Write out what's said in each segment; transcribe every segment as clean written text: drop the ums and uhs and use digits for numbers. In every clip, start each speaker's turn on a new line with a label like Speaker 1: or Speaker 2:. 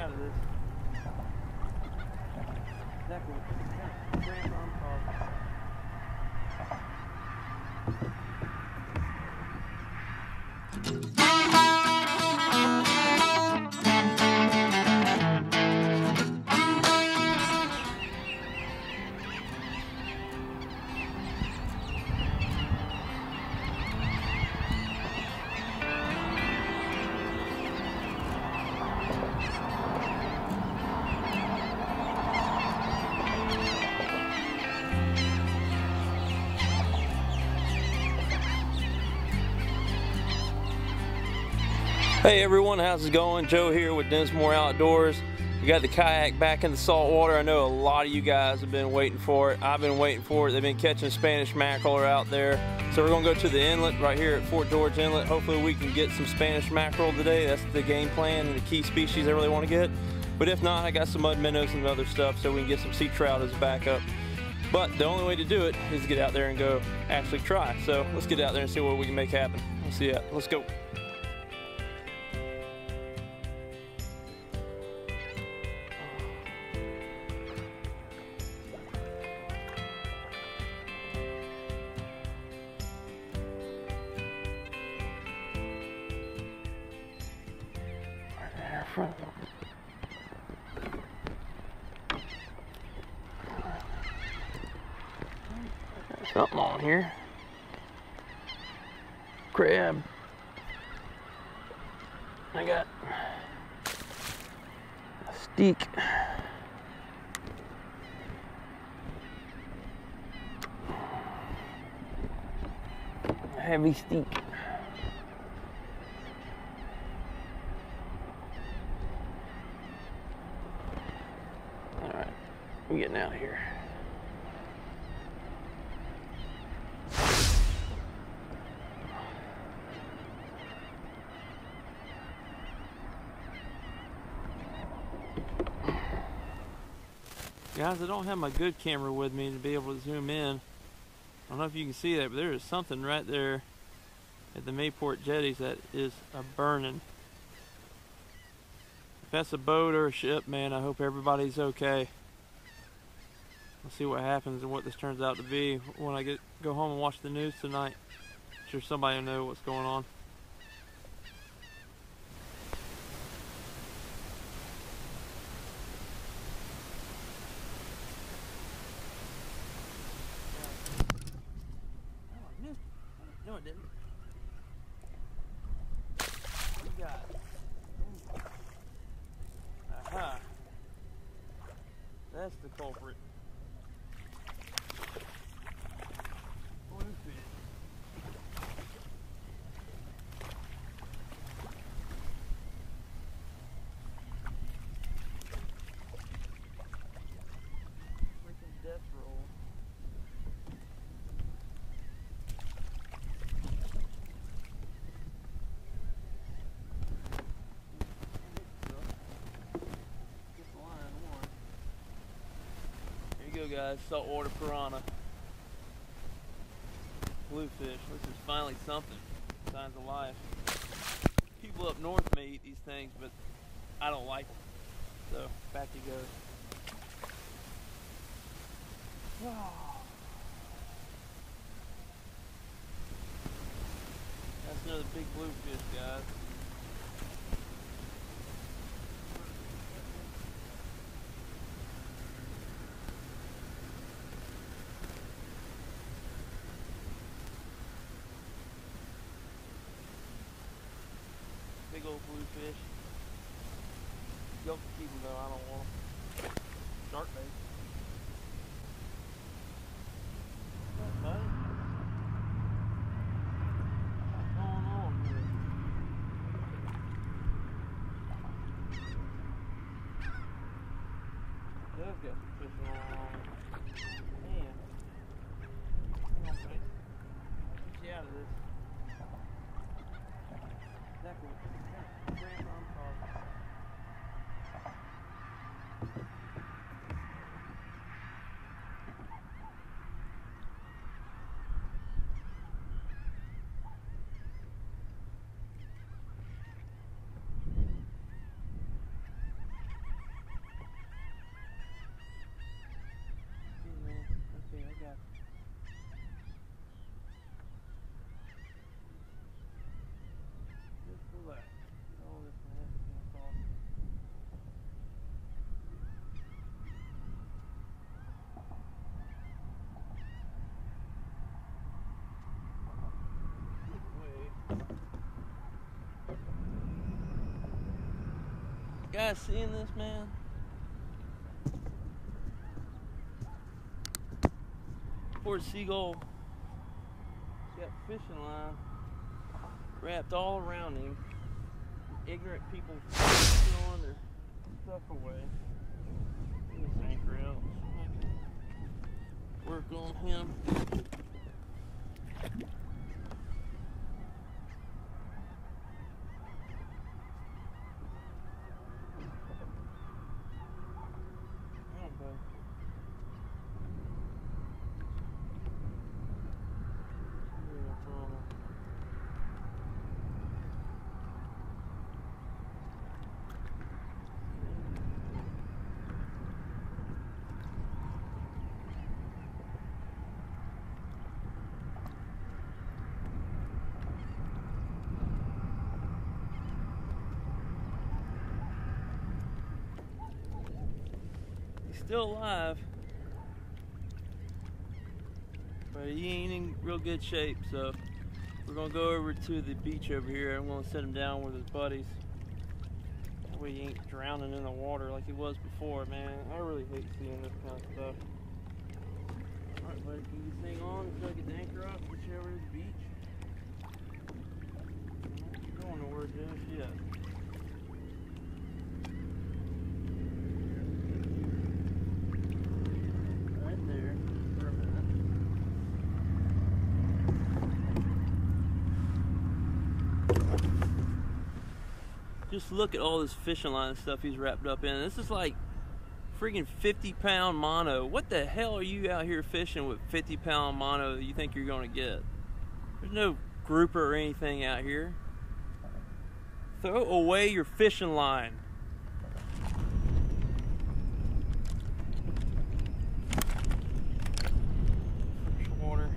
Speaker 1: out of this. Exactly what I'm talking. Hey everyone, how's it going? Joe here with Dinsmore Outdoors. We got the kayak back in the salt water. I know a lot of you guys have been waiting for it. I've been waiting for it. They've been catching Spanish mackerel out there. So we're gonna go to the inlet right here at Fort George Inlet. Hopefully we can get some Spanish mackerel today. That's the game plan and the key species I really want to get. But if not, I got some mud minnows and other stuff so we can get some sea trout as a backup. But the only way to do it is to get out there and go actually try. So let's get out there and see what we can make happen. Let's see that. Let's go. Front. Something on here. Crab. I got a steak. A heavy steak. I'm getting out of here. Guys, I don't have my good camera with me to be able to zoom in. I don't know if you can see that, but there is something right there at the Mayport jetties that is a burning. If that's a boat or a ship, man, I hope everybody's okay. We'll see what happens and what this turns out to be when I go home and watch the news tonight. I'm sure somebody will know what's going on. No, it didn't. What do we got? Aha. That's the culprit. Guys, saltwater piranha, bluefish. This is finally something. Signs of life. People up north may eat these things, but I don't like them. So back you go. That's another big bluefish, guys. Big old bluefish. Y'all can keep them though, I don't want them. Shark bait. What's up, buddy? What's going on here? Does got some fish going on. Man. Hang on, buddy. Get you out of this. Exactly what I'm talking. Guys, seeing this, man? Poor seagull. He's got fishing line wrapped all around him. Ignorant people throwing their stuff away. This anchor out. Work on him. Still alive, but he ain't in real good shape, so we're gonna go over to the beach over here. I'm gonna set him down with his buddies. That way he ain't drowning in the water like he was before, man. I really hate seeing this kind of stuff. Alright, buddy, can you hang on until I get the anchor up, get you over to the beach? You're going nowhere, Josh, yet. Just look at all this fishing line stuff he's wrapped up in. This is like freaking 50-pound mono. What the hell are you out here fishing with 50-pound mono that you think you're gonna get? There's no grouper or anything out here. Throw away your fishing line. Water.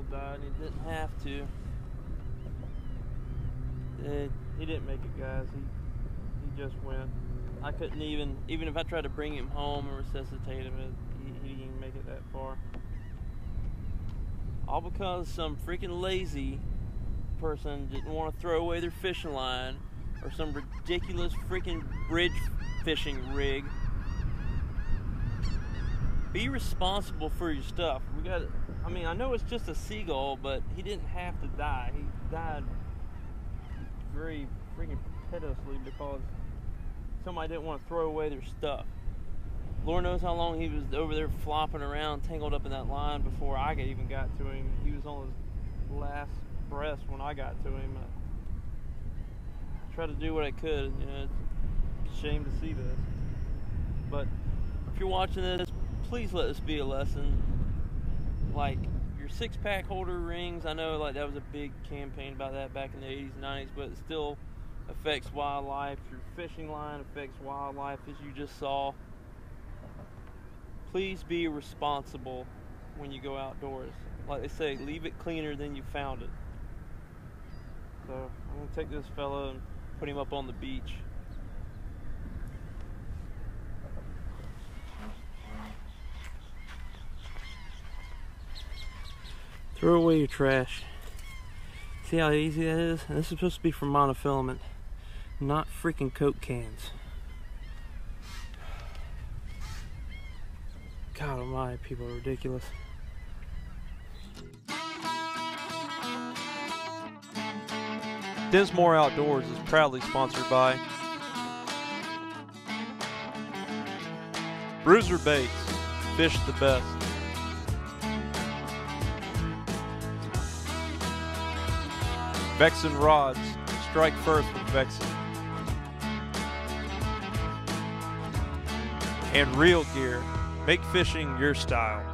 Speaker 1: Died and he didn't have to. He didn't make it, guys. He just went. I couldn't even if I tried to bring him home and resuscitate him, he didn't even make it that far. All because some freaking lazy person didn't want to throw away their fishing line, or some ridiculous freaking bridge fishing rig. Be responsible for your stuff. I mean, I know it's just a seagull, but he didn't have to die. He died very freaking pitilessly because somebody didn't want to throw away their stuff. Lord knows how long he was over there flopping around, tangled up in that line before I even got to him. He was on his last breath when I got to him. I tried to do what I could. You know, it's a shame to see this. But if you're watching this, please let this be a lesson. Like your 6-pack holder rings, I know like that was a big campaign about that back in the 80s and 90s, but it still affects wildlife. Your fishing line affects wildlife, as you just saw. Please be responsible when you go outdoors. Like they say, leave it cleaner than you found it. So I'm gonna take this fella and put him up on the beach. Throw away your trash. See how easy that is? And this is supposed to be from monofilament, not freaking Coke cans. God almighty, people are ridiculous. Dinsmore Outdoors is proudly sponsored by Bruiser Baits, fish the best. Vexen rods, strike first with Vexen. And Real Gear, make fishing your style.